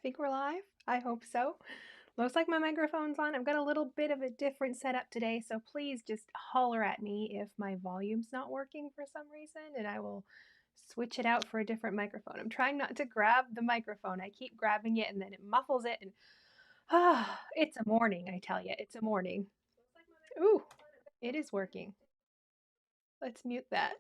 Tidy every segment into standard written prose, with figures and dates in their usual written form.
think we're live. I hope so. Looks like my microphone's on. I've got a little bit of a different setup today, so please just holler at me if my volume's not working for some reason, and I will switch it out for a different microphone. I'm trying not to grab the microphone. I keep grabbing it, and then it muffles it, and it's a morning, I tell you. It's a morning. Ooh, it is working. Let's mute that.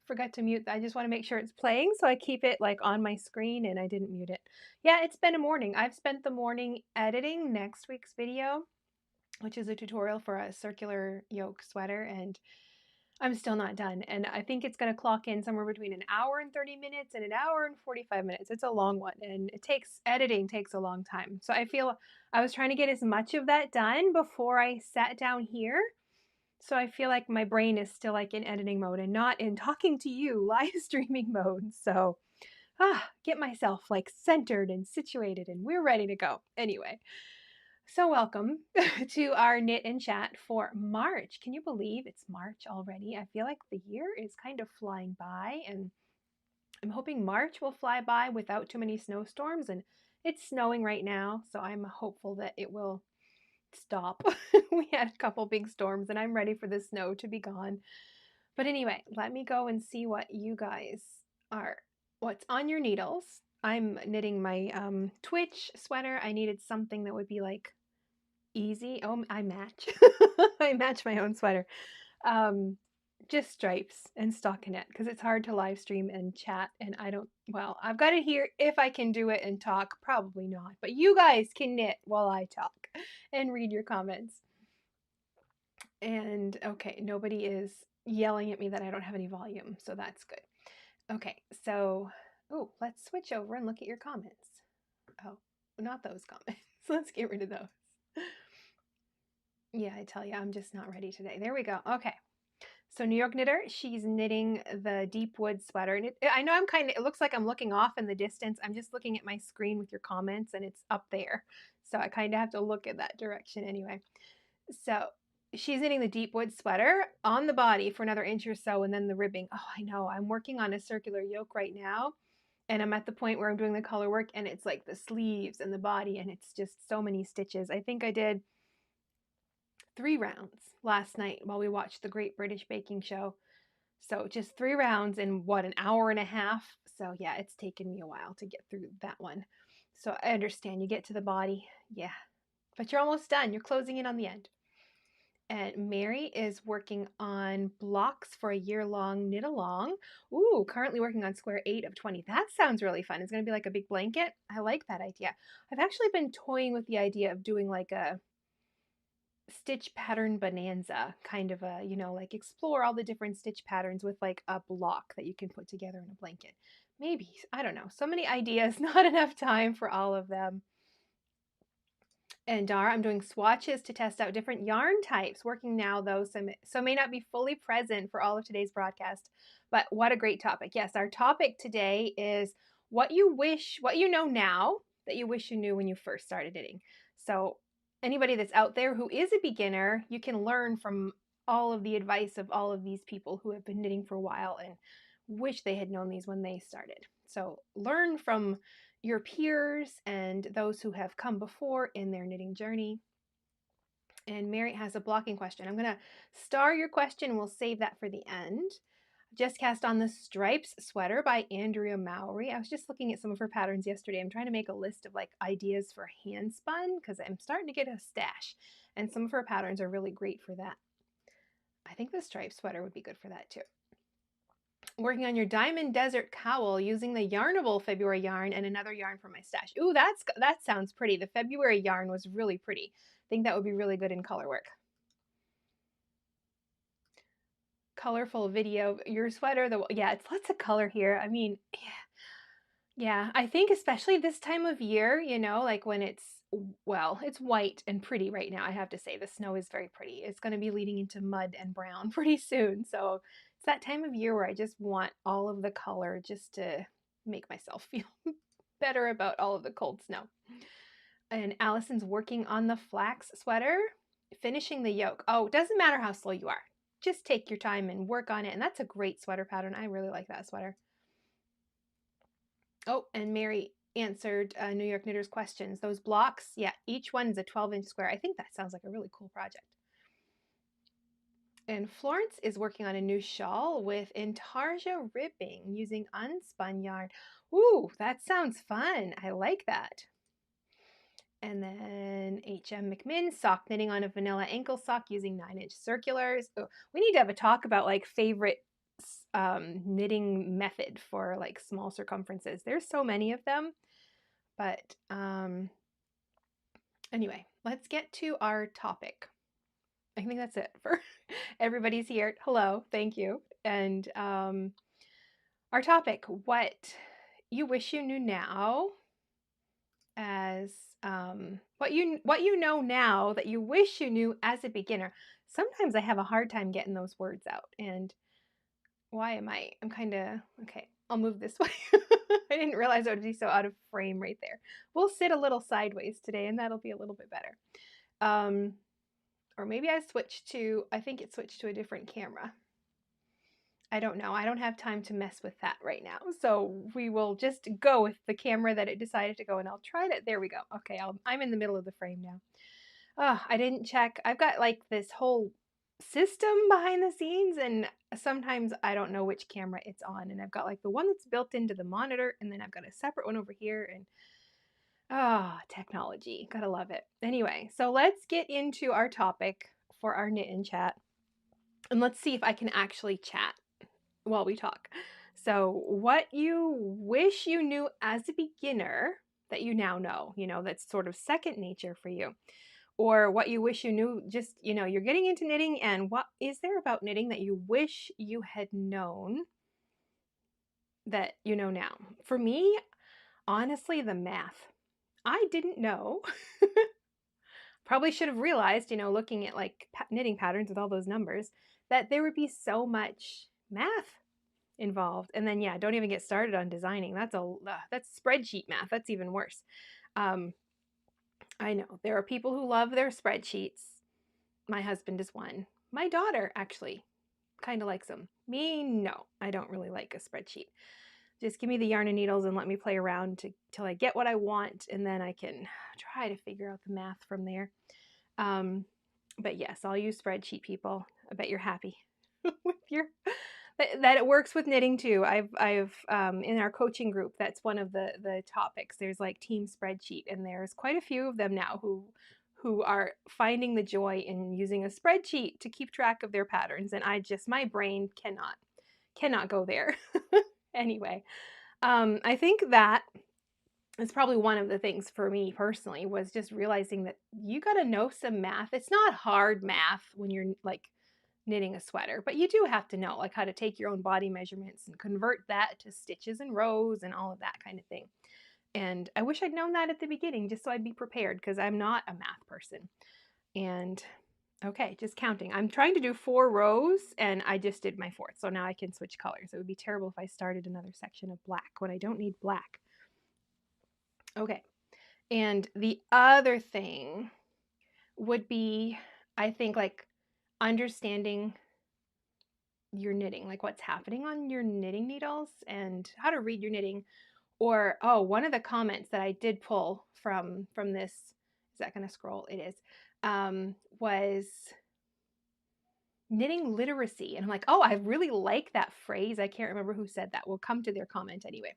Forgot to mute that. I just want to make sure it's playing, so I keep it like on my screen and I didn't mute it. Yeah, it's been a morning. I've spent the morning editing next week's video, which is a tutorial for a circular yoke sweater, and I'm still not done. And I think it's going to clock in somewhere between an hour and 30 minutes and an hour and 45 minutes. It's a long one, and editing takes a long time. So I feel I was trying to get as much of that done before I sat down here. So I feel like my brain is still like in editing mode and not in talking to you live streaming mode. So get myself like centered and situated, and we're ready to go. Anyway, so welcome to our knit and chat for March. Can you believe it's March already? I feel like the year is kind of flying by, and I'm hoping March will fly by without too many snowstorms, and it's snowing right now, so I'm hopeful that it will stop. We had a couple big storms, and I'm ready for the snow to be gone. But anyway, let me go and see what you guys what's on your needles. I'm knitting my Twitch sweater. I needed something that would be like easy. Oh, I match. I match my own sweater. Just stripes and stockinette, because it's hard to live stream and chat, and I've got it here if I can do it and talk. Probably not, but you guys can knit while I talk and read your comments. And okay, nobody is yelling at me that I don't have any volume, so that's good. Okay, so let's switch over and look at your comments. Oh, not those comments. Let's get rid of those. Yeah, I tell you, I'm just not ready today. There we go. Okay. So New York Knitter, she's knitting the deep wood sweater. And I know it looks like I'm looking off in the distance. I'm just looking at my screen with your comments, and it's up there. So I kind of have to look at that direction anyway. So she's knitting the deep wood sweater on the body for another inch or so, and then the ribbing. Oh, I know. I'm working on a circular yoke right now, and I'm at the point where I'm doing the color work, and it's like the sleeves and the body, and it's just so many stitches. I think I did 3 rounds last night while we watched the Great British Baking Show. So just 3 rounds in an hour and a half. So yeah, it's taken me a while to get through that one. So I understand you get to the body. Yeah, but you're almost done. You're closing in on the end. And Mary is working on blocks for a year-long knit along. Ooh, currently working on square 8 of 20. That sounds really fun. It's going to be like a big blanket. I like that idea. I've actually been toying with the idea of doing like a stitch pattern bonanza, kind of a, like explore all the different stitch patterns with like a block that you can put together in a blanket. Maybe, I don't know. So many ideas, not enough time for all of them. And Dara, I'm doing swatches to test out different yarn types. Working now, though, so may not be fully present for all of today's broadcast. But what a great topic. Yes, our topic today is what you know now that you wish you knew when you first started knitting. So anybody that's out there who is a beginner, you can learn from all of the advice of all of these people who have been knitting for a while and wish they had known these when they started. So learn from your peers and those who have come before in their knitting journey. And Mary has a blocking question. I'm going to star your question, and we'll save that for the end. Just cast on the Stripes sweater by Andrea Mowry. I was just looking at some of her patterns yesterday. I'm trying to make a list of like ideas for hand spun because I'm starting to get a stash, and some of her patterns are really great for that. I think the Stripes sweater would be good for that too. Working on your Diamond Desert cowl using the Yarnable February yarn and another yarn from my stash. Ooh, that sounds pretty. The February yarn was really pretty. I think that would be really good in color work. Colorful video. Your sweater, yeah, it's lots of color here. I mean, yeah, I think especially this time of year, like when it's white and pretty right now, I have to say. The snow is very pretty. It's going to be leading into mud and brown pretty soon. So it's that time of year where I just want all of the color just to make myself feel better about all of the cold snow. And Allison's working on the flax sweater, finishing the yoke. Oh, it doesn't matter how slow you are. Just take your time and work on it. And that's a great sweater pattern. I really like that sweater. Oh, and Mary answered New York Knitters questions. Those blocks, yeah, each one's a 12-inch square. I think that sounds like a really cool project. And Florence is working on a new shawl with intarsia ribbing using unspun yarn. Ooh, that sounds fun. I like that. And then H.M. McMinn, sock knitting on a vanilla ankle sock using 9-inch circulars. Oh, we need to have a talk about like favorite knitting method for like small circumferences. There's so many of them, but anyway, let's get to our topic. I think that's it for everybody's here. Hello, thank you. And our topic, what you wish you knew now, as what you know now that you wish you knew as a beginner. Sometimes I have a hard time getting those words out, and I'm kind of okay. I'll move this way. I didn't realize I would be so out of frame right there. We'll sit a little sideways today, and that'll be a little bit better. Or maybe I think it switched to a different camera. I don't know. I don't have time to mess with that right now. So we will just go with the camera that it decided to go, and I'll try that. There we go. Okay, I'm in the middle of the frame now. Oh, I didn't check. I've got like this whole system behind the scenes, and sometimes I don't know which camera it's on. And I've got like the one that's built into the monitor, and then I've got a separate one over here. And technology. Gotta love it. Anyway, so let's get into our topic for our knit and chat. And let's see if I can actually chat while we talk. So, what you wish you knew as a beginner that you now know, that's sort of second nature for you. Or what you wish you knew, just, you're getting into knitting, and what is there about knitting that you wish you had known that you know now? For me, honestly, the math. I didn't know. Probably should have realized, looking at like knitting patterns with all those numbers, that there would be so much math involved. And then, yeah, don't even get started on designing. That's spreadsheet math. That's even worse. I know there are people who love their spreadsheets. My husband is one. My daughter actually kind of likes them. Me, no, I don't really like a spreadsheet. Just give me the yarn and needles and let me play around till I get what I want, and then I can try to figure out the math from there. But yes, I'll use spreadsheet, people. I bet you're happy with that it works with knitting too. I've in our coaching group, that's one of the topics. There's like team spreadsheet, and there's quite a few of them now who are finding the joy in using a spreadsheet to keep track of their patterns. And my brain cannot go there. Anyway, I think that is probably one of the things for me personally, was just realizing that you got to know some math. It's not hard math when you're like knitting a sweater, but you do have to know like how to take your own body measurements and convert that to stitches and rows and all of that kind of thing. And I wish I'd known that at the beginning, just so I'd be prepared, because I'm not a math person. And okay, just counting. I'm trying to do 4 rows, and I just did my 4th. So now I can switch colors. It would be terrible if I started another section of black when I don't need black. Okay. And the other thing would be, I think, like understanding your knitting, like what's happening on your knitting needles and how to read your knitting. Or, one of the comments that I did pull from this, is that going to scroll? It is, was knitting literacy. And I'm like, I really like that phrase. I can't remember who said that. We'll come to their comment anyway.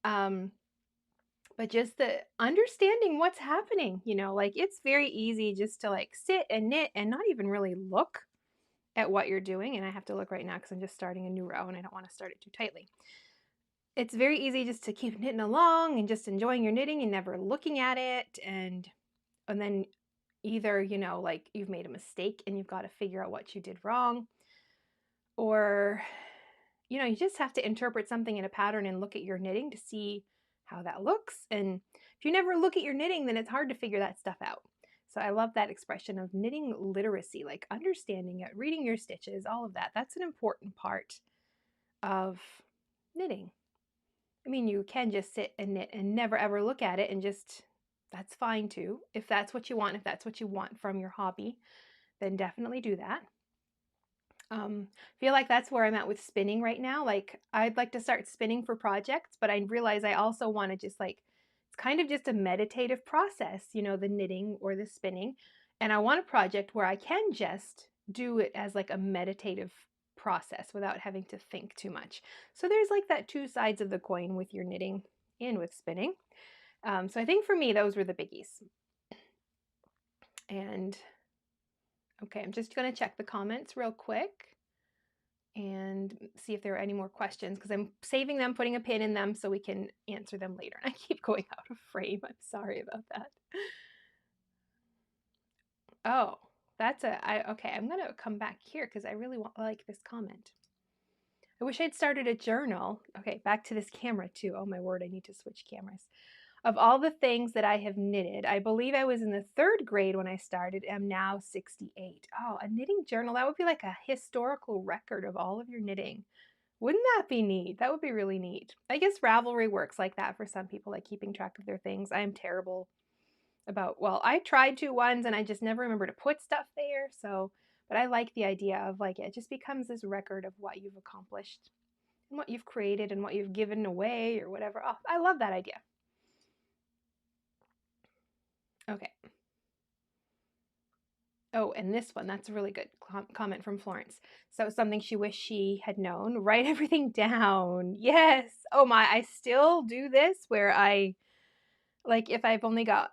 But just the understanding what's happening, like it's very easy just to like sit and knit and not even really look at what you're doing. And I have to look right now because I'm just starting a new row and I don't want to start it too tightly. It's very easy just to keep knitting along and just enjoying your knitting and never looking at it. And then either, like you've made a mistake and you've got to figure out what you did wrong, or, you just have to interpret something in a pattern and look at your knitting to see how that looks. And if you never look at your knitting, then it's hard to figure that stuff out. So I love that expression of knitting literacy, like understanding it, reading your stitches, all of that. That's an important part of knitting. I mean, you can just sit and knit and never ever look at it, and that's fine too. If that's what you want from your hobby, then definitely do that. Feel like that's where I'm at with spinning right now. Like I'd like to start spinning for projects, but I realize I also want to just like kind of just a meditative process, you know, the knitting or the spinning. And I want a project where I can just do it as like a meditative process without having to think too much. So there's like that two sides of the coin with your knitting and with spinning. So I think for me, those were the biggies. And okay, I'm just going to check the comments real quick and see if there are any more questions, because I'm saving them, putting a pin in them so we can answer them later. And I keep going out of frame. I'm sorry about that. Oh, okay, I'm going to come back here because I really like this comment. I wish I'd started a journal. Okay, back to this camera too. Oh my word, I need to switch cameras. Of all the things that I have knitted, I believe I was in the 3rd grade when I started. I'm now 68. Oh, a knitting journal. That would be like a historical record of all of your knitting. Wouldn't that be neat? That would be really neat. I guess Ravelry works like that for some people, like keeping track of their things. I am terrible about, well, I tried to once and I just never remember to put stuff there. So, but I like the idea of like, it just becomes this record of what you've accomplished and what you've created and what you've given away or whatever. Oh, I love that idea. Okay. Oh, and this one, that's a really good comment from Florence. So something she wished she had known, write everything down. Yes. Oh my, I still do this where I, like if I've only got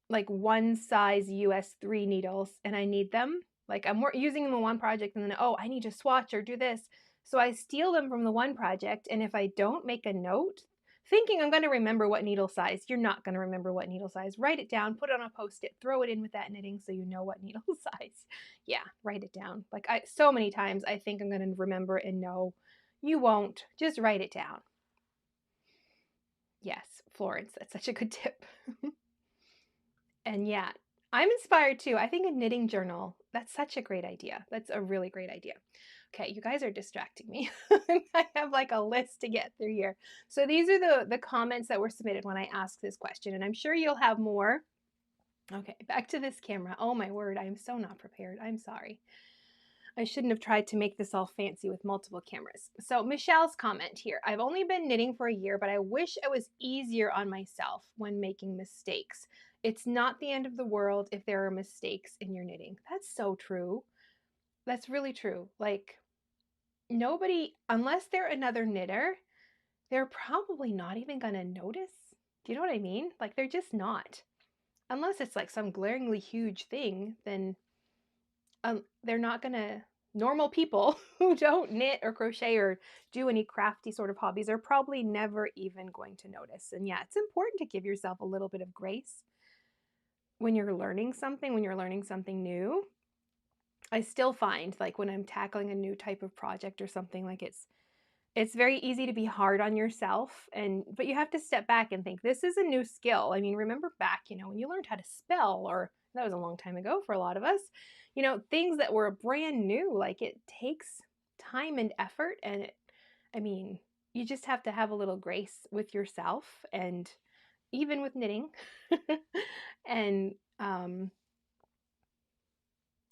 like one size US 3 needles and I need them, like I'm using them in one project and then, oh, I need to swatch or do this. So I steal them from the one project, and if I don't make a note, thinking I'm going to remember what needle size, you're not going to remember what needle size. Write it down, put it on a Post-it, throw it in with that knitting so you know what needle size. Yeah, write it down. Like so many times I think I'm going to remember and no, you won't. Just write it down. Yes, Florence, that's such a good tip. And yeah, I'm inspired too. I think a knitting journal, that's such a great idea. That's a really great idea. Okay, you guys are distracting me. I have like a list to get through here. So these are the comments that were submitted when I asked this question, and I'm sure you'll have more. Okay, back to this camera. Oh my word, I am so not prepared. I'm sorry. I shouldn't have tried to make this all fancy with multiple cameras. So Michelle's comment here. I've only been knitting for a year, but I wish I was easier on myself when making mistakes. It's not the end of the world if there are mistakes in your knitting. That's so true. That's really true. Like nobody, unless they're another knitter, they're probably not even going to notice. Do you know what I mean? Like they're just not. Unless it's like some glaringly huge thing, then they're not going to, normal people who don't knit or crochet or do any crafty sort of hobbies are probably never even going to notice. And yeah, it's important to give yourself a little bit of grace when you're learning something new. I still find like when I'm tackling a new type of project or something, like it's very easy to be hard on yourself, but you have to step back and think, this is a new skill. I mean, remember back, when you learned how to spell, or that was a long time ago for a lot of us, things that were brand new, like it takes time and effort. And you just have to have a little grace with yourself, and even with knitting. And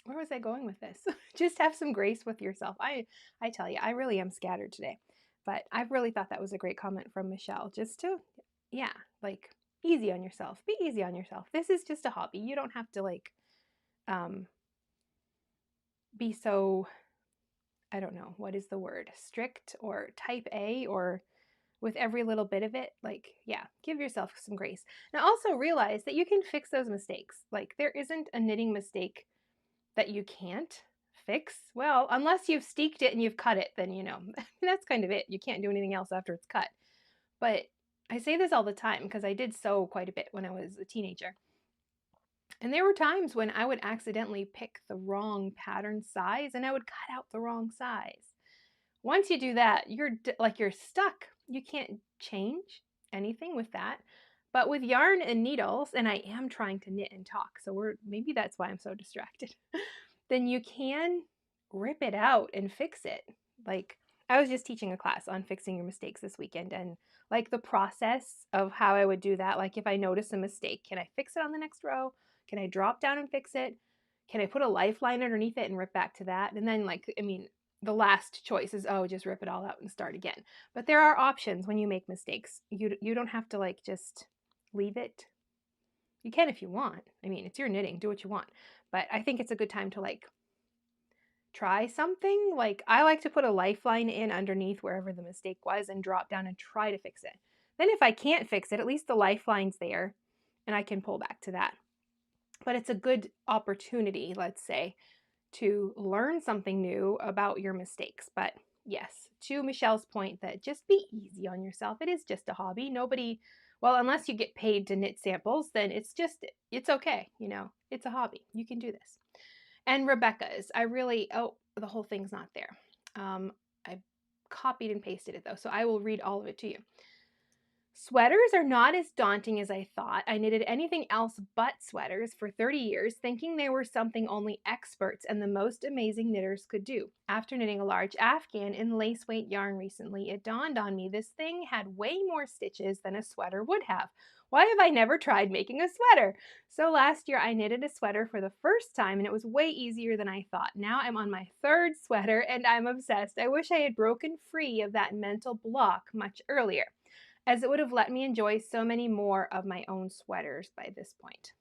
where was I going with this? Just have some grace with yourself. I tell you, I really am scattered today. But I really thought that was a great comment from Michelle. Just to, yeah, like easy on yourself. Be easy on yourself. This is just a hobby. You don't have to like be so, I don't know, what is the word? Strict or type A or with every little bit of it. Like, yeah, give yourself some grace. Now also realize that you can fix those mistakes. Like there isn't a knitting mistake that you can't fix. Well, unless you've steeked it and you've cut it, then that's kind of it. You can't do anything else after it's cut. But I say this all the time because I did sew quite a bit when I was a teenager. And there were times when I would accidentally pick the wrong pattern size and I would cut out the wrong size. Once you do that, you're stuck. You can't change anything with that. But with yarn and needles, and I am trying to knit and talk, so maybe that's why I'm so distracted, then you can rip it out and fix it. Like I was just teaching a class on fixing your mistakes this weekend, and like the process of how I would do that, like if I notice a mistake, can I fix it on the next row? Can I drop down and fix it? Can I put a lifeline underneath it and rip back to that? And then the last choice is, oh, just rip it all out and start again. But there are options when you make mistakes. You don't have to like just leave it. You can if you want. I mean, it's your knitting, do what you want. But I think it's a good time to like try something. Like I like to put a lifeline in underneath wherever the mistake was and drop down and try to fix it. Then if I can't fix it, at least the lifeline's there and I can pull back to that. But it's a good opportunity, let's say, to learn something new about your mistakes. But yes, to Michelle's point that just be easy on yourself. It is just a hobby. Nobody, well, unless you get paid to knit samples, then it's okay. You know, it's a hobby. You can do this. And Rebecca's, oh, the whole thing's not there. I copied and pasted it though, so I will read all of it to you. Sweaters are not as daunting as I thought. I knitted anything else but sweaters for 30 years, thinking they were something only experts and the most amazing knitters could do. After knitting a large afghan in lace weight yarn recently, it dawned on me this thing had way more stitches than a sweater would have. Why have I never tried making a sweater? So last year I knitted a sweater for the first time and it was way easier than I thought. Now I'm on my third sweater and I'm obsessed. I wish I had broken free of that mental block much earlier, as it would have let me enjoy so many more of my own sweaters by this point.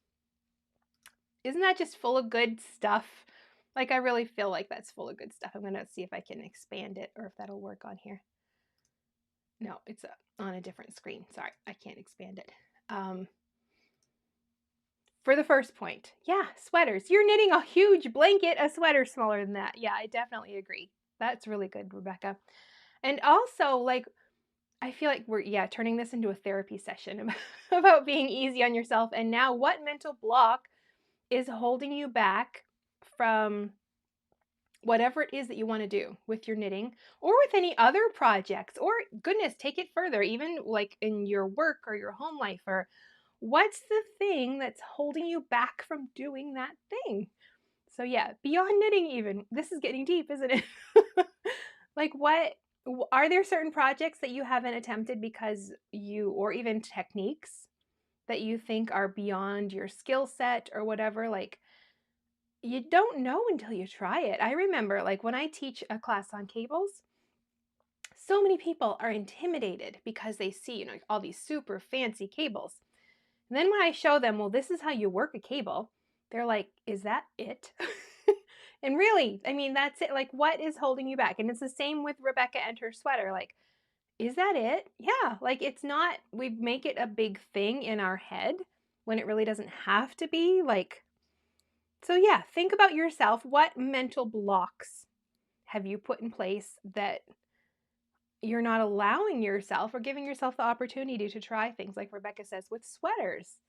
Isn't that just full of good stuff? Like, I really feel like that's full of good stuff. I'm going to see if I can expand it or if that'll work on here. No, it's on a different screen. Sorry, I can't expand it. For the first point, yeah, sweaters. You're knitting a huge blanket, a sweater smaller than that. Yeah, I definitely agree. That's really good, Rebecca. And also, like, I feel like we're, turning this into a therapy session about being easy on yourself. And now what mental block is holding you back from whatever it is that you want to do with your knitting or with any other projects, or goodness, take it further, even like in your work or your home life, or what's the thing that's holding you back from doing that thing? So yeah, beyond knitting even. This is getting deep, isn't it? Like what are there certain projects that you haven't attempted because or even techniques that you think are beyond your skill set or whatever? Like you don't know until you try it. I remember like when I teach a class on cables, so many people are intimidated because they see, all these super fancy cables. And then when I show them, well, this is how you work a cable, they're like, is that it? And really, I mean, that's it. Like, what is holding you back? And it's the same with Rebecca and her sweater. Like, is that it? Yeah, like it's not, we make it a big thing in our head when it really doesn't have to be. Like, so yeah, think about yourself. What mental blocks have you put in place that you're not allowing yourself or giving yourself the opportunity to try things, like Rebecca says with sweaters?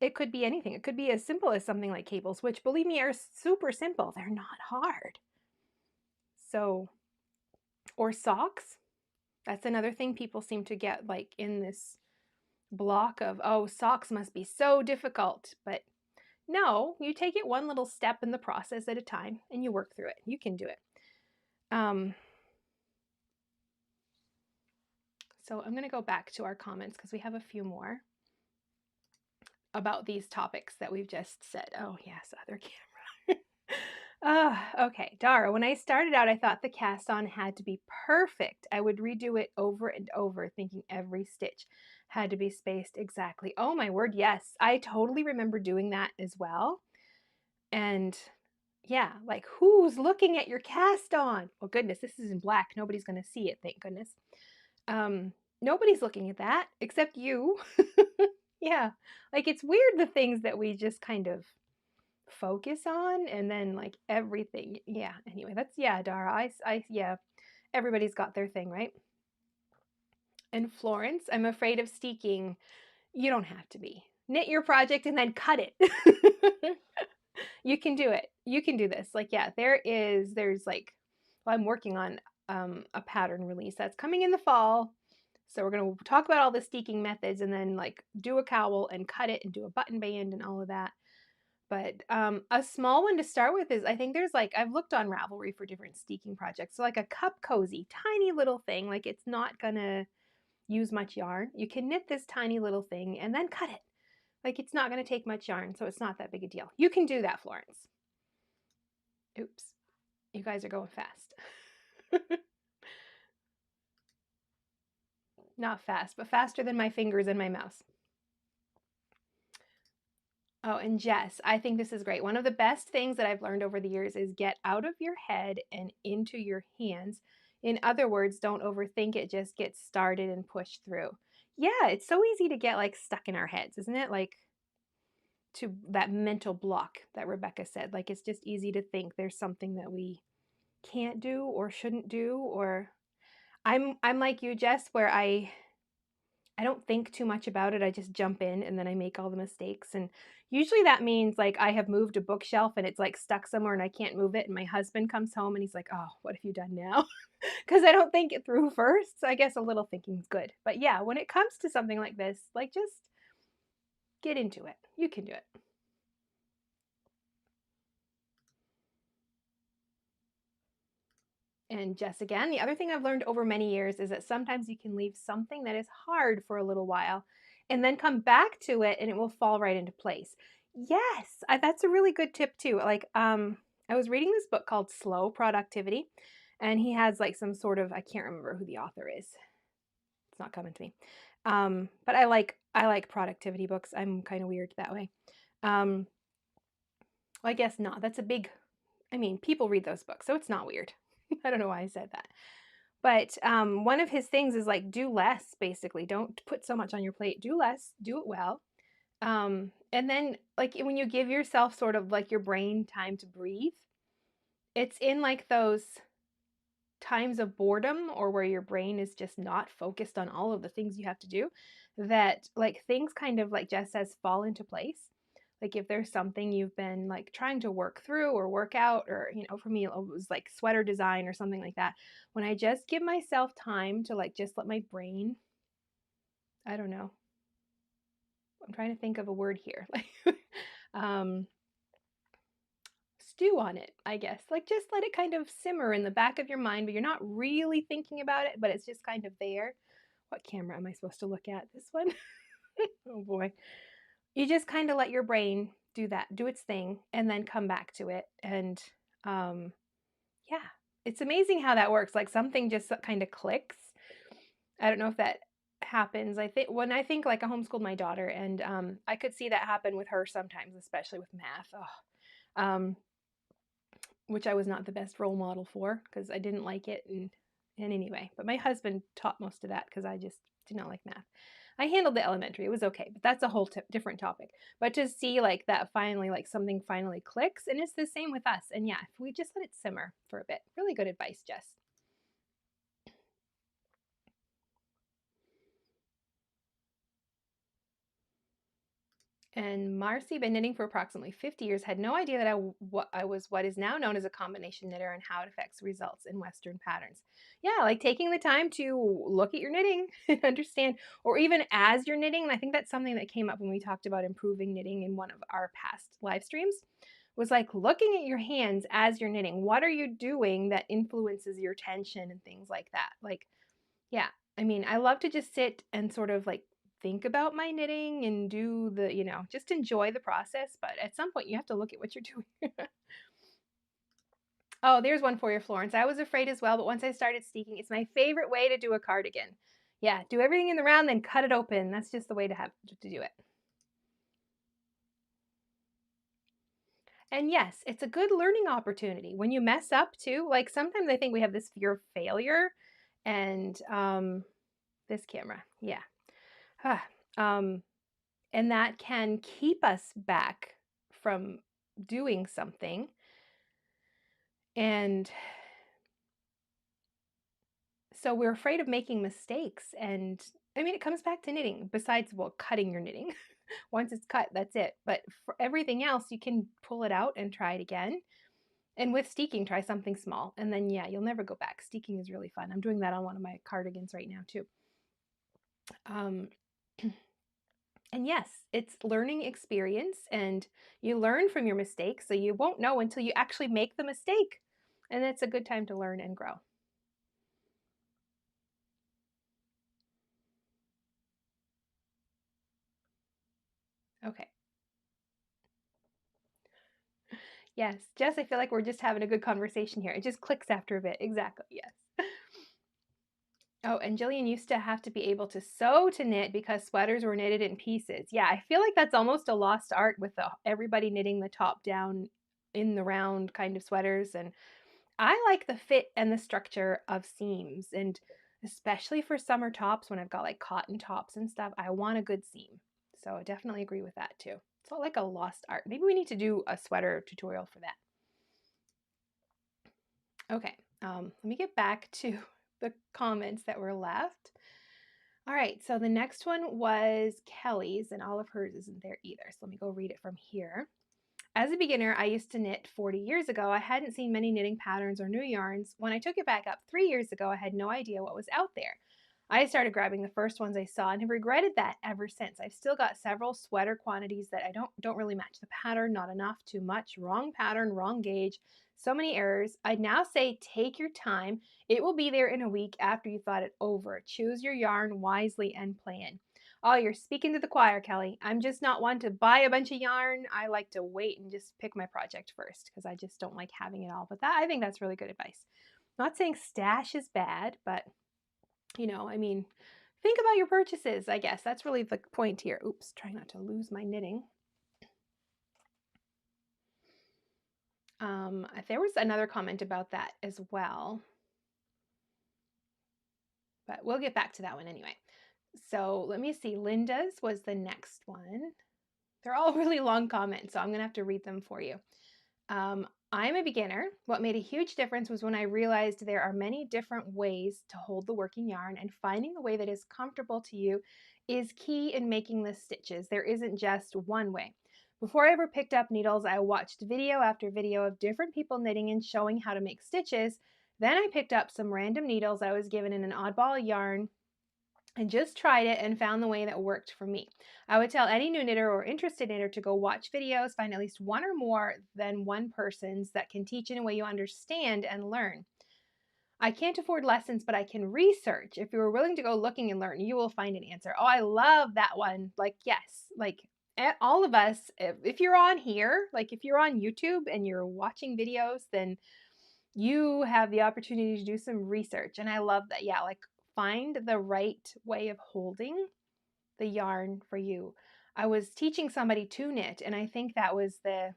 It could be anything. It could be as simple as something like cables, which believe me are super simple. They're not hard. So, or socks. That's another thing people seem to get like in this block of, oh, socks must be so difficult. But no, you take it one little step in the process at a time and you work through it. You can do it. So I'm going to go back to our comments because we have a few more about these topics that we've just said. Oh, yes, other camera. Okay, Dara, when I started out, I thought the cast on had to be perfect. I would redo it over and over, thinking every stitch had to be spaced exactly. Oh my word, yes. I totally remember doing that as well. And yeah, like who's looking at your cast on? Well, goodness, this is in black. Nobody's going to see it, thank goodness. Nobody's looking at that except you. Yeah, like it's weird the things that we just kind of focus on and then like everything. Yeah, anyway, that's, yeah, Dara, yeah, everybody's got their thing, right? And Florence, I'm afraid of steeking. You don't have to be. Knit your project and then cut it. You can do it. You can do this. Like, yeah, there's like, well, I'm working on a pattern release that's coming in the fall. So we're going to talk about all the steeking methods and then like do a cowl and cut it and do a button band and all of that. But a small one to start with is, I think there's like, I've looked on Ravelry for different steeking projects. So like a cup cozy, tiny little thing, like it's not going to use much yarn. You can knit this tiny little thing and then cut it. Like it's not going to take much yarn, so it's not that big a deal. You can do that, Florence. Oops, you guys are going fast. Not fast, but faster than my fingers and my mouse. Oh, and Jess, I think this is great. One of the best things that I've learned over the years is get out of your head and into your hands. In other words, don't overthink it, just get started and push through. Yeah, it's so easy to get like stuck in our heads, isn't it? Like to that mental block that Rebecca said. Like it's just easy to think there's something that we can't do or shouldn't do, or I'm like you, Jess, where I don't think too much about it. I just jump in and then I make all the mistakes. And usually that means like I have moved a bookshelf and it's like stuck somewhere and I can't move it. And my husband comes home and he's like, "Oh, what have you done now?" Because I don't think it through first. So I guess a little thinking is good. But yeah, when it comes to something like this, like just get into it. You can do it. And Jess, again, the other thing I've learned over many years is that sometimes you can leave something that is hard for a little while and then come back to it and it will fall right into place. Yes, that's a really good tip too. Like, I was reading this book called Slow Productivity, and he has like some sort of, I can't remember who the author is. It's not coming to me. But I like productivity books. I'm kind of weird that way. Well, I guess not. That's a big, I mean, people read those books, so it's not weird. I don't know why I said that. But one of his things is like do less, basically. Don't put so much on your plate. Do less, do it well. And then, like, when you give yourself sort of like your brain time to breathe, it's in like those times of boredom or where your brain is just not focused on all of the things you have to do that like things kind of like Jess says fall into place. Like if there's something you've been like trying to work through or work out, or for me it was like sweater design or something like that, when I just give myself time to like just let my brain, I don't know, I'm trying to think of a word here, like um stew on it, I guess. Like just let it kind of simmer in the back of your mind, but you're not really thinking about it, but it's just kind of there. What camera am I supposed to look at? This one? Oh boy. You just kind of let your brain do that, do its thing, and then come back to it. And um, yeah, it's amazing how that works. Like something just kind of clicks. I don't know if that happens. I think when I think like I homeschooled my daughter, and I could see that happen with her sometimes, especially with math. Oh, which I was not the best role model for because I didn't like it. And anyway, but my husband taught most of that because I just did not like math. I handled the elementary. It was okay, but that's a whole different topic. But to see like that finally, like something finally clicks, and it's the same with us. And yeah, if we just let it simmer for a bit. Really good advice, Jess. And Marcy, been knitting for approximately 50 years, had no idea that I was what is now known as a combination knitter and how it affects results in Western patterns. Yeah, like taking the time to look at your knitting and understand, or even as you're knitting. And I think that's something that came up when we talked about improving knitting in one of our past live streams, was like looking at your hands as you're knitting. What are you doing that influences your tension and things like that? Like, yeah, I mean, I love to just sit and sort of like think about my knitting and do the, just enjoy the process. But at some point, you have to look at what you're doing. Oh, there's one for you, Florence. I was afraid as well, but once I started steeking, it's my favorite way to do a cardigan. Yeah, do everything in the round, then cut it open. That's just the way to do it. And yes, it's a good learning opportunity. When you mess up too, like sometimes I think we have this fear of failure, and this camera, yeah. um, and that can keep us back from doing something. And so we're afraid of making mistakes. And I mean, it comes back to knitting, besides, well, cutting your knitting. Once it's cut, that's it. But for everything else, you can pull it out and try it again. And with steeking, try something small. And then, yeah, you'll never go back. Steeking is really fun. I'm doing that on one of my cardigans right now, too. Um, And yes, it's learning experience, and you learn from your mistakes, so you won't know until you actually make the mistake. And it's a good time to learn and grow. Okay. Yes, Jess, I feel like we're just having a good conversation here. It just clicks after a bit. Exactly. Yes. Oh, and Jillian used to have to be able to sew to knit because sweaters were knitted in pieces. Yeah, I feel like that's almost a lost art with everybody knitting the top down in the round kind of sweaters. And I like the fit and the structure of seams. And especially for summer tops, when I've got like cotton tops and stuff, I want a good seam. So I definitely agree with that too. It's not like a lost art. Maybe we need to do a sweater tutorial for that. Okay, let me get back to the comments that were left. All right, so the next one was Kelly's, and all of hers isn't there either. So let me go read it from here. As a beginner, I used to knit 40 years ago. I hadn't seen many knitting patterns or new yarns. When I took it back up 3 years ago, I had no idea what was out there. I started grabbing the first ones I saw and have regretted that ever since. I've still got several sweater quantities that I don't really match the pattern, not enough, too much, wrong pattern, wrong gauge, so many errors. I'd now say take your time. It will be there in a week after you thought it over. Choose your yarn wisely and plan. Oh, you're speaking to the choir, Kelly. I'm just not one to buy a bunch of yarn. I like to wait and just pick my project first because I just don't like having it all. But I think that's really good advice. Not saying stash is bad, but I mean, think about your purchases, I guess. That's really the point here. Oops, trying not to lose my knitting. There was another comment about that as well, but we'll get back to that one anyway. So let me see. Linda's was the next one. They're all really long comments, so I'm going to have to read them for you. I'm a beginner. What made a huge difference was when I realized there are many different ways to hold the working yarn, and finding the way that is comfortable to you is key in making the stitches. There isn't just one way. Before I ever picked up needles, I watched video after video of different people knitting and showing how to make stitches. Then I picked up some random needles I was given in an oddball yarn and just tried it and found the way that worked for me. I would tell any new knitter or interested knitter to go watch videos, find at least one or more than one person's that can teach in a way you understand and learn. I can't afford lessons, but I can research. If you are willing to go looking and learn, you will find an answer. Oh, I love that one. Like, yes, like all of us, if you're on here, like if you're on YouTube and you're watching videos, then you have the opportunity to do some research. And I love that. Yeah, like find the right way of holding the yarn for you. I was teaching somebody to knit, and I think that was I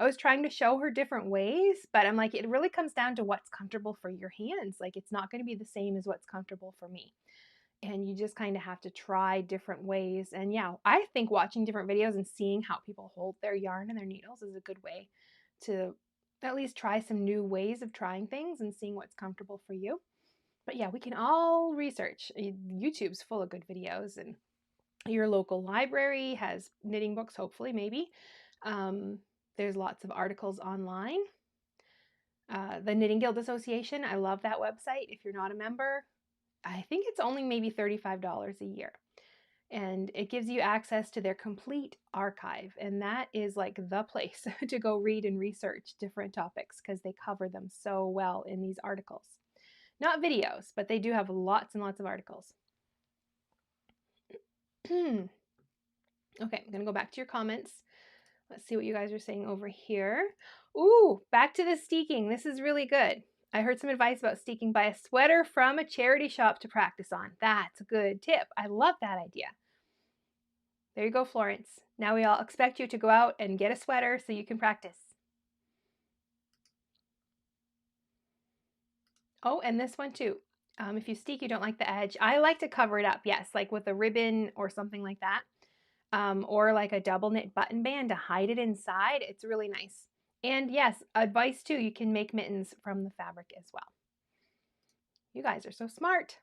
was trying to show her different ways, but I'm like, it really comes down to what's comfortable for your hands. Like, it's not going to be the same as what's comfortable for me. And you just kind of have to try different ways. And yeah, I think watching different videos and seeing how people hold their yarn and their needles is a good way to at least try some new ways of trying things and seeing what's comfortable for you. But yeah, we can all research. YouTube's full of good videos, and your local library has knitting books, hopefully, maybe. There's lots of articles online. The Knitting Guild Association, I love that website. If you're not a member, I think it's only maybe $35 a year. And it gives you access to their complete archive. And that is like the place to go read and research different topics because they cover them so well in these articles. Not videos, but they do have lots and lots of articles. Okay, I'm going to go back to your comments. Let's see what you guys are saying over here. Ooh, back to the steeking. This is really good. I heard some advice about steeking. Buy a sweater from a charity shop to practice on. That's a good tip. I love that idea. There you go, Florence. Now we all expect you to go out and get a sweater so you can practice. Oh, and this one too. If you steek, you don't like the edge. I like to cover it up, yes, like with a ribbon or something like that. Or like a double knit button band to hide it inside. It's really nice. And yes, advice too, you can make mittens from the fabric as well. You guys are so smart.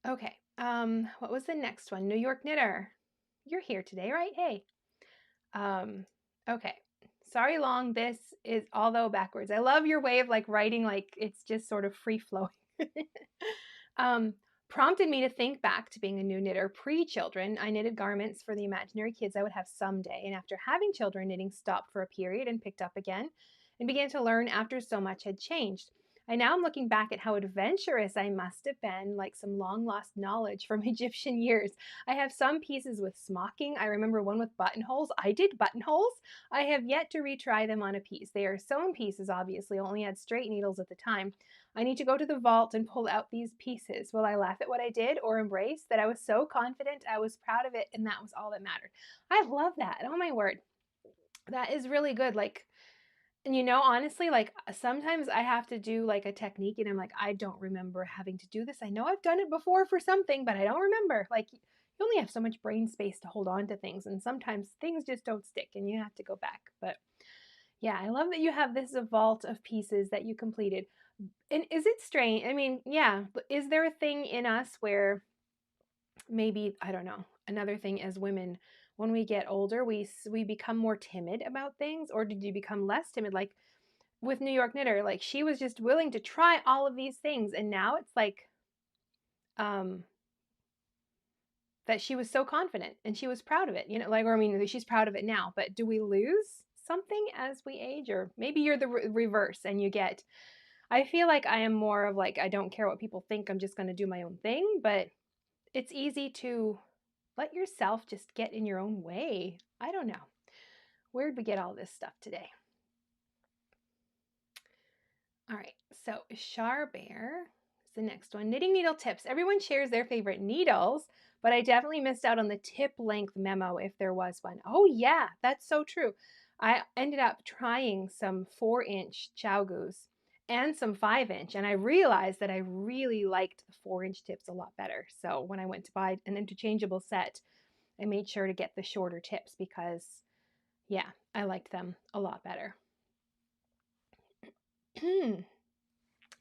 Okay, what was the next one? New York Knitter. You're here today, right? Hey. Okay. Sorry, Long. This is although backwards. I love your way of like writing, like it's just sort of free flowing. Prompted me to think back to being a new knitter pre-children. I knitted garments for the imaginary kids I would have someday, and after having children, knitting stopped for a period and picked up again, and began to learn after so much had changed. And now I'm looking back at how adventurous I must have been, like some long lost knowledge from Egyptian years. I have some pieces with smocking. I remember one with buttonholes. I did buttonholes. I have yet to retry them on a piece. They are sewn pieces, obviously, only had straight needles at the time. I need to go to the vault and pull out these pieces. Will I laugh at what I did or embrace that I was so confident, I was proud of it, and that was all that mattered? I love that. Oh my word. That is really good. Like, and honestly, like sometimes I have to do like a technique and I'm like, I don't remember having to do this. I know I've done it before for something, but I don't remember. Like, you only have so much brain space to hold on to things, and sometimes things just don't stick and you have to go back. But yeah, I love that you have this vault of pieces that you completed. And is it strange? I mean, yeah, but is there a thing in us where maybe, I don't know, another thing as women, when we get older, we become more timid about things, or did you become less timid? Like with New York Knitter, like she was just willing to try all of these things, and now it's like um that she was so confident and she was proud of it, like, or I mean, she's proud of it now, but do we lose something as we age? Or maybe you're the reverse and you get, I feel like I am more of like, I don't care what people think, I'm just going to do my own thing, but it's easy to let yourself just get in your own way. I don't know. Where'd we get all this stuff today? All right, so Char Bear is the next one. Knitting needle tips. Everyone shares their favorite needles, but I definitely missed out on the tip length memo if there was one. Oh yeah, that's so true. I ended up trying some 4-inch Chow Goose and some 5-inch, and I realized that I really liked the 4-inch tips a lot better. So when I went to buy an interchangeable set, I made sure to get the shorter tips because, yeah, I liked them a lot better.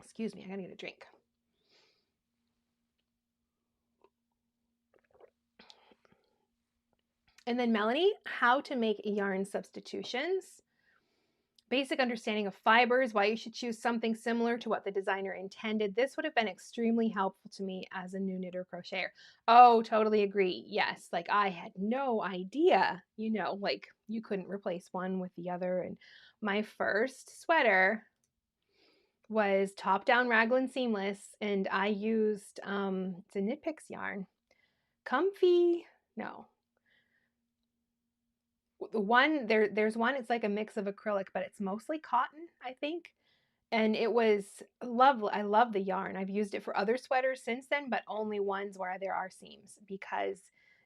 Excuse me, I gotta get a drink. And then Melanie, how to make yarn substitutions. Basic understanding of fibers, why you should choose something similar to what the designer intended. This would have been extremely helpful to me as a new knitter crocheter. Oh, totally agree. Yes, like I had no idea, like you couldn't replace one with the other. And my first sweater was top down raglan seamless, and I used it's a Knit Picks yarn. Comfy, no. The one there's one, it's like a mix of acrylic, but it's mostly cotton, I think. And it was lovely. I love the yarn. I've used it for other sweaters since then, but only ones where there are seams, because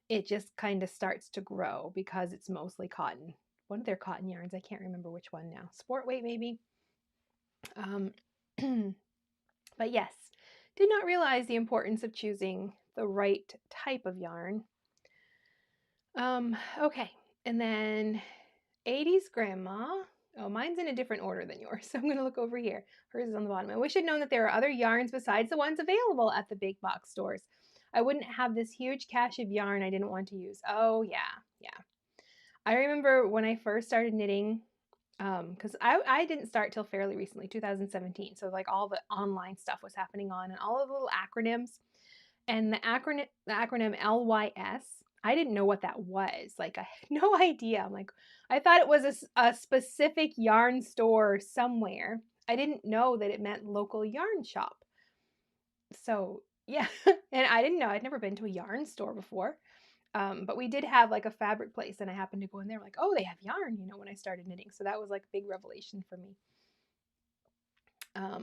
it just kind of starts to grow because it's mostly cotton. One of their cotton yarns, I can't remember which one now. Sport weight maybe. But yes, did not realize the importance of choosing the right type of yarn. Okay, and then 80s grandma. Oh, mine's in a different order than yours, so I'm going to look over here. Hers is on the bottom. I wish I'd known that there are other yarns besides the ones available at the big box stores. I wouldn't have this huge cache of yarn I didn't want to use. Oh, yeah. I remember when I first started knitting, because I didn't start till fairly recently, 2017. So like all the online stuff was happening on, and all of the little acronyms. And the acronym LYS, I didn't know what that was. Like I had no idea. I'm like, I thought it was a specific yarn store somewhere. I didn't know that it meant local yarn shop. So yeah, and I didn't know. I'd never been to a yarn store before. But we did have like a fabric place, and I happened to go in there like, oh, they have yarn, when I started knitting. So that was like a big revelation for me.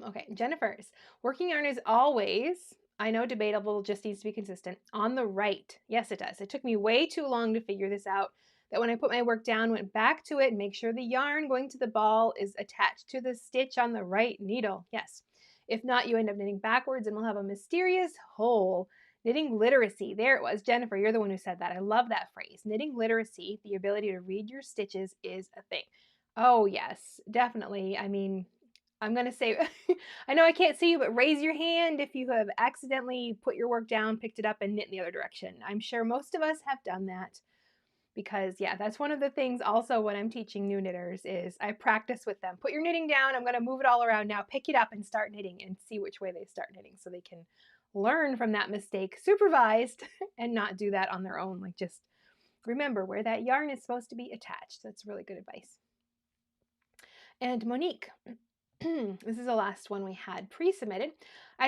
Okay, Jennifer's. Working yarn is always, I know, debatable, just needs to be consistent. On the right. Yes, it does. It took me way too long to figure this out, that when I put my work down, went back to it, make sure the yarn going to the ball is attached to the stitch on the right needle. Yes. If not, you end up knitting backwards and we'll have a mysterious hole. Knitting literacy. There it was. Jennifer, you're the one who said that. I love that phrase. Knitting literacy, the ability to read your stitches, is a thing. Oh, yes, definitely. I mean, I'm going to say, I know I can't see you, but raise your hand if you have accidentally put your work down, picked it up, and knit in the other direction. I'm sure most of us have done that, because, yeah, that's one of the things also when I'm teaching new knitters is I practice with them. Put your knitting down. I'm going to move it all around now. Pick it up and start knitting, and see which way they start knitting so they can learn from that mistake, supervised, and not do that on their own. Like, just remember where that yarn is supposed to be attached. That's really good advice. And Monique, This is the last one we had pre-submitted.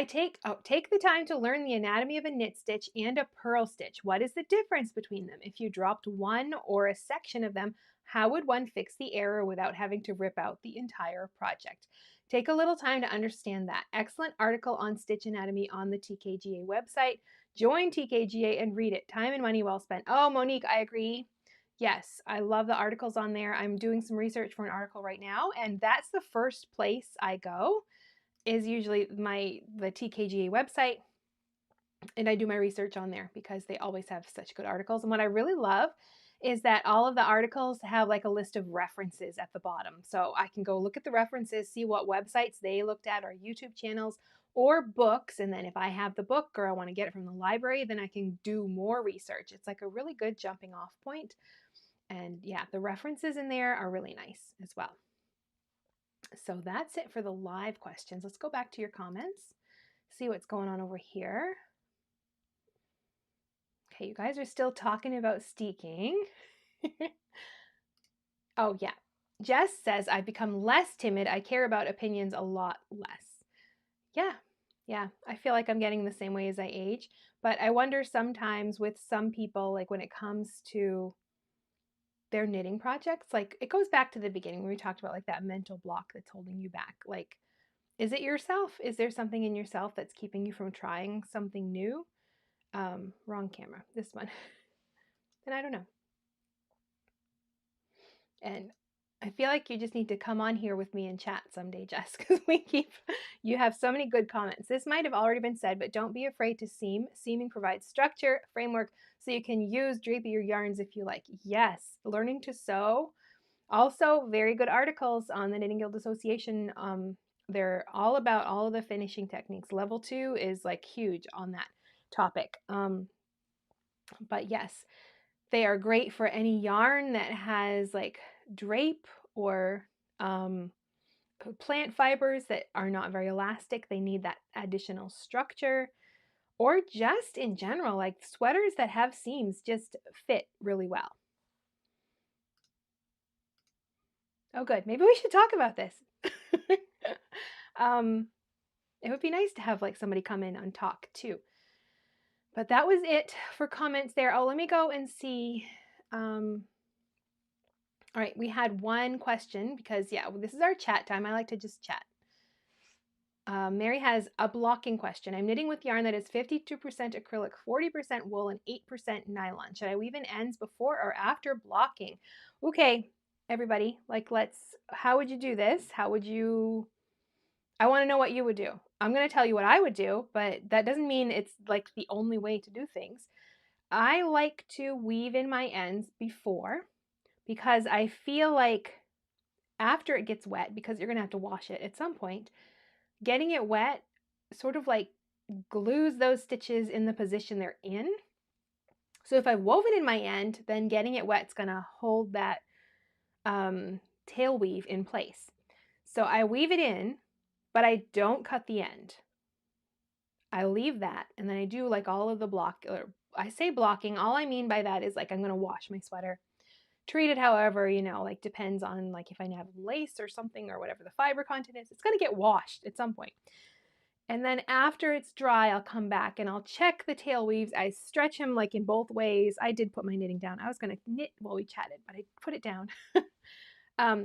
Take the time to learn the anatomy of a knit stitch and a purl stitch. What is the difference between them? If you dropped one or a section of them, how would one fix the error without having to rip out the entire project? Take a little time to understand that. Excellent article on stitch anatomy on the TKGA website. Join TKGA and read it. Time and money well spent. Oh, Monique, I agree. Yes, I love the articles on there. I'm doing some research for an article right now, and that's the first place I go, is usually the TKGA website, and I do my research on there because they always have such good articles. And what I really love is that all of the articles have like a list of references at the bottom. So I can go look at the references, see what websites they looked at, or YouTube channels, or books. And then if I have the book or I want to get it from the library, then I can do more research. It's like a really good jumping off point. And yeah, the references in there are really nice as well. So that's it for the live questions. Let's go back to your comments, see what's going on over here. Okay, you guys are still talking about steeking. Oh yeah, Jess says, I've become less timid. I care about opinions a lot less. Yeah, I feel like I'm getting the same way as I age, but I wonder sometimes with some people, like when it comes to their knitting projects, like it goes back to the beginning when we talked about like that mental block that's holding you back. Like, is it yourself? Is there something in yourself that's keeping you from trying something new? Wrong camera, this one. And I don't know. And I feel like you just need to come on here with me and chat someday, Jess, because you have so many good comments. This might have already been said, but don't be afraid to seam. Seaming provides structure, framework, so you can use drapier yarns if you like. Yes, learning to sew. Also, very good articles on the Knitting Guild Association. They're all about all of the finishing techniques. Level 2 is like huge on that topic. But yes, they are great for any yarn that has like drape or plant fibers that are not very elastic. They need that additional structure, or just in general, like sweaters that have seams just fit really well. Oh, good. Maybe we should talk about this. It would be nice to have like somebody come in and talk too. But that was it for comments there. Oh, let me go and see. All right, we had one question because, yeah, this is our chat time. I like to just chat. Mary has a blocking question. I'm knitting with yarn that is 52% acrylic, 40% wool, and 8% nylon. Should I weave in ends before or after blocking? Okay, everybody, like how would you do this? I want to know what you would do. I'm going to tell you what I would do, but that doesn't mean it's like the only way to do things. I like to weave in my ends before, because I feel like after it gets wet, because you're going to have to wash it at some point, getting it wet sort of like glues those stitches in the position they're in. So if I've woven in my end, then getting it wet is going to hold that tail weave in place. So I weave it in, but I don't cut the end. I leave that, and then I do like all of the I say blocking, all I mean by that is like I'm going to wash my sweater, treat it however, like depends on like if I have lace or something or whatever the fiber content is, it's going to get washed at some point. And then after it's dry, I'll come back and I'll check the tail weaves. I stretch them like in both ways. I did put my knitting down. I was going to knit while we chatted, but I put it down.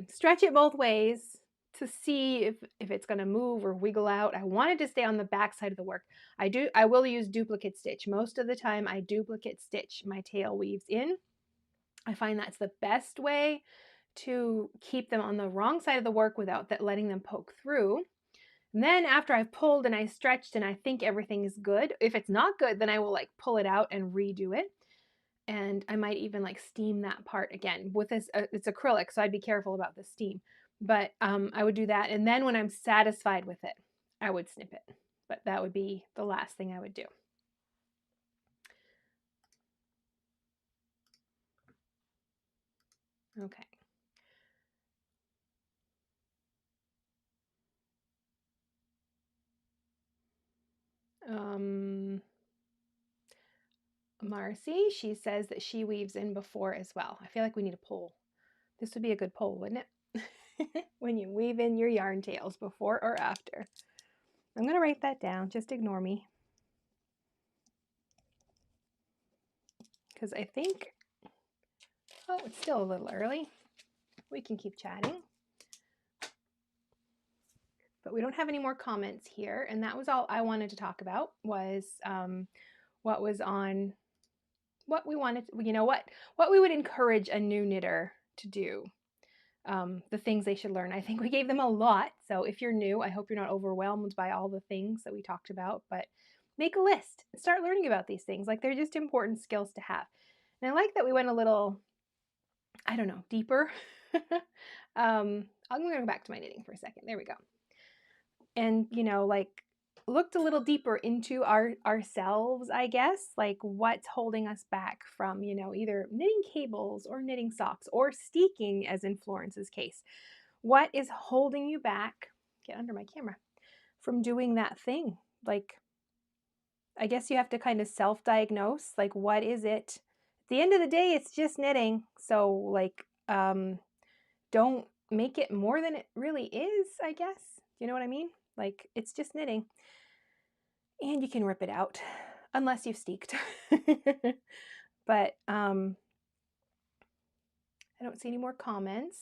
Stretch it both ways to see if it's going to move or wiggle out. I wanted to stay on the back side of the work. I will use duplicate stitch. Most of the time I duplicate stitch my tail weaves in. I find that's the best way to keep them on the wrong side of the work without letting them poke through. And then after I've pulled and I stretched and I think everything is good, if it's not good, then I will like pull it out and redo it. And I might even like steam that part again. With this, it's acrylic, so I'd be careful about the steam. But I would do that. And then when I'm satisfied with it, I would snip it. But that would be the last thing I would do. Okay. Marcy, she says that she weaves in before as well. I feel like we need a poll. This would be a good poll, wouldn't it? when you weave in your yarn tails before or after. I'm going to write that down. Just ignore me. Because I think, oh, it's still a little early. We can keep chatting. But we don't have any more comments here. And that was all I wanted to talk about, was what was on, what we wanted, you know, what we would encourage a new knitter to do. The things they should learn. I think we gave them a lot. So if you're new, I hope you're not overwhelmed by all the things that we talked about, but make a list and start learning about these things. Like, they're just important skills to have. And I like that we went a little, I don't know, deeper. I'm going to go back to my knitting for a second. There we go. And, you know, like, looked a little deeper into ourselves, I guess, like what's holding us back from, you know, either knitting cables or knitting socks or steeking, as in Florence's case. What is holding you back, get under my camera, from doing that thing? Like, I guess you have to kind of self-diagnose, like, what is it? At the end of the day, it's just knitting. So, like, don't make it more than it really is, I guess. You know what I mean? Like, it's just knitting. And you can rip it out, unless you've steeked. But I don't see any more comments.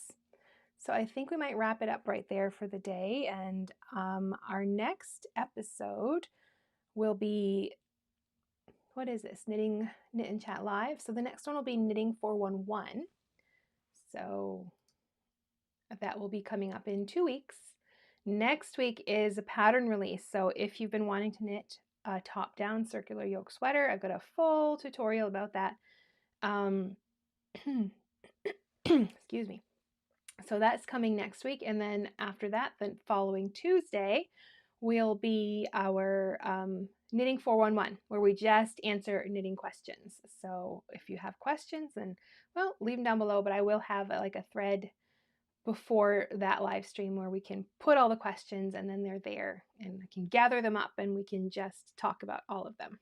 So I think we might wrap it up right there for the day. And our next episode will be, what is this? Knit and Chat Live. So the next one will be Knitting 411. So that will be coming up in 2 weeks. Next week is a pattern release. So if you've been wanting to knit a top-down circular yoke sweater, I've got a full tutorial about that. Excuse me. So that's coming next week. And then after that, the following Tuesday, will be our Knitting 411, where we just answer knitting questions. So if you have questions, then, well, leave them down below. But I will have like a thread before that live stream where we can put all the questions, and then they're there and I can gather them up and we can just talk about all of them.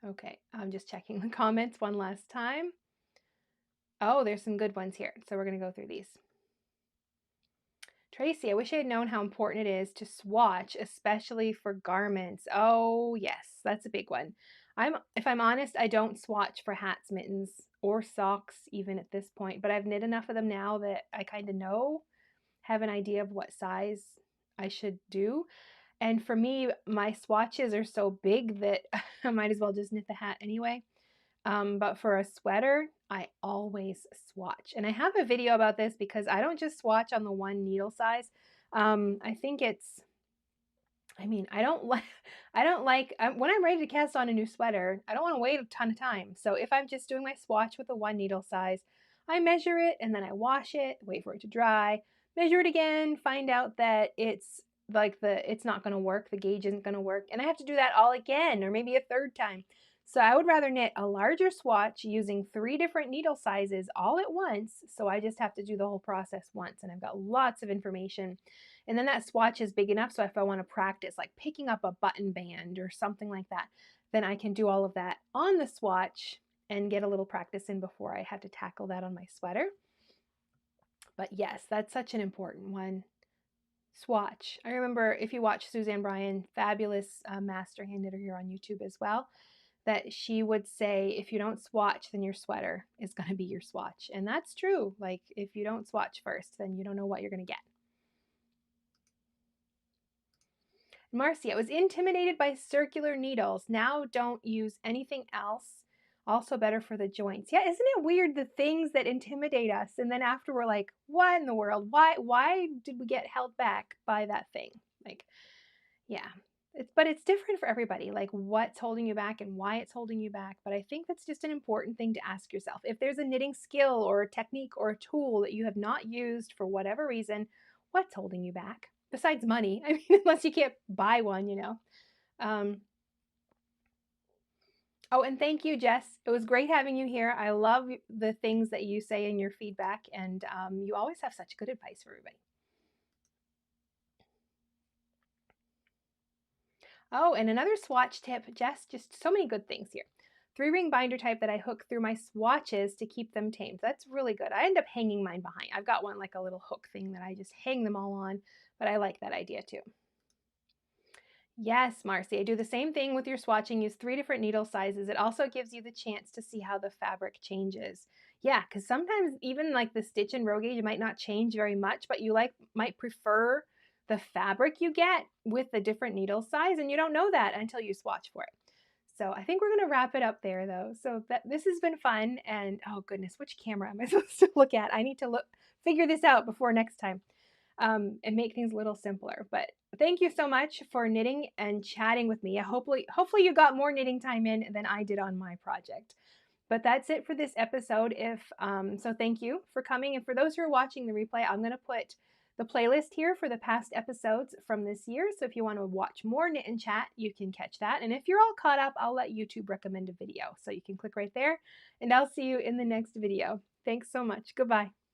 Okay, I'm just checking the comments one last time. Oh, there's some good ones here. So we're going to go through these. Tracy, I wish I had known how important it is to swatch, especially for garments. Oh, yes, that's a big one. If I'm honest, I don't swatch for hats, mittens, or socks even at this point, but I've knit enough of them now that I kind of have an idea of what size I should do. And for me, my swatches are so big that I might as well just knit the hat anyway. But for a sweater, I always swatch. And I have a video about this because I don't just swatch on the one needle size. I think it's, I mean, I don't like, when I'm ready to cast on a new sweater, I don't want to wait a ton of time. So if I'm just doing my swatch with a one needle size, I measure it and then I wash it, wait for it to dry, measure it again, find out that it's like it's not going to work, the gauge isn't going to work, and I have to do that all again, or maybe a third time. So I would rather knit a larger swatch using 3 different needle sizes all at once, so I just have to do the whole process once, and I've got lots of information. And then that swatch is big enough, so if I want to practice like picking up a button band or something like that, then I can do all of that on the swatch and get a little practice in before I have to tackle that on my sweater. But yes, that's such an important one. Swatch. I remember, if you watch Suzanne Bryan, fabulous master hand knitter here on YouTube as well, that she would say, if you don't swatch, then your sweater is going to be your swatch. And that's true. Like, if you don't swatch first, then you don't know what you're going to get. Marcy, I was intimidated by circular needles. Now don't use anything else. Also better for the joints. Yeah, isn't it weird, the things that intimidate us, and then after we're like, what in the world? Why did we get held back by that thing? Like, yeah. But it's different for everybody, like what's holding you back and why it's holding you back. But I think that's just an important thing to ask yourself. If there's a knitting skill or a technique or a tool that you have not used for whatever reason, what's holding you back? Besides money, I mean, unless you can't buy one, you know. Oh, and thank you, Jess. It was great having you here. I love the things that you say in your feedback, and you always have such good advice for everybody. Oh, and another swatch tip, Jess, just so many good things here. 3-ring binder type that I hook through my swatches to keep them tamed. That's really good. I end up hanging mine behind. I've got one like a little hook thing that I just hang them all on, but I like that idea too. Yes, Marcy, I do the same thing with your swatching. Use 3 different needle sizes. It also gives you the chance to see how the fabric changes. Yeah, because sometimes even like the stitch and row gauge might not change very much, but you might prefer the fabric you get with the different needle size, and you don't know that until you swatch for it. So I think we're going to wrap it up there though. So this has been fun, and oh goodness, which camera am I supposed to look at? I need to figure this out before next time. And make things a little simpler. But thank you so much for knitting and chatting with me. Hopefully you got more knitting time in than I did on my project. But that's it for this episode. So thank you for coming. And for those who are watching the replay, I'm going to put the playlist here for the past episodes from this year. So if you want to watch more Knit and Chat, you can catch that. And if you're all caught up, I'll let YouTube recommend a video. So you can click right there, and I'll see you in the next video. Thanks so much. Goodbye.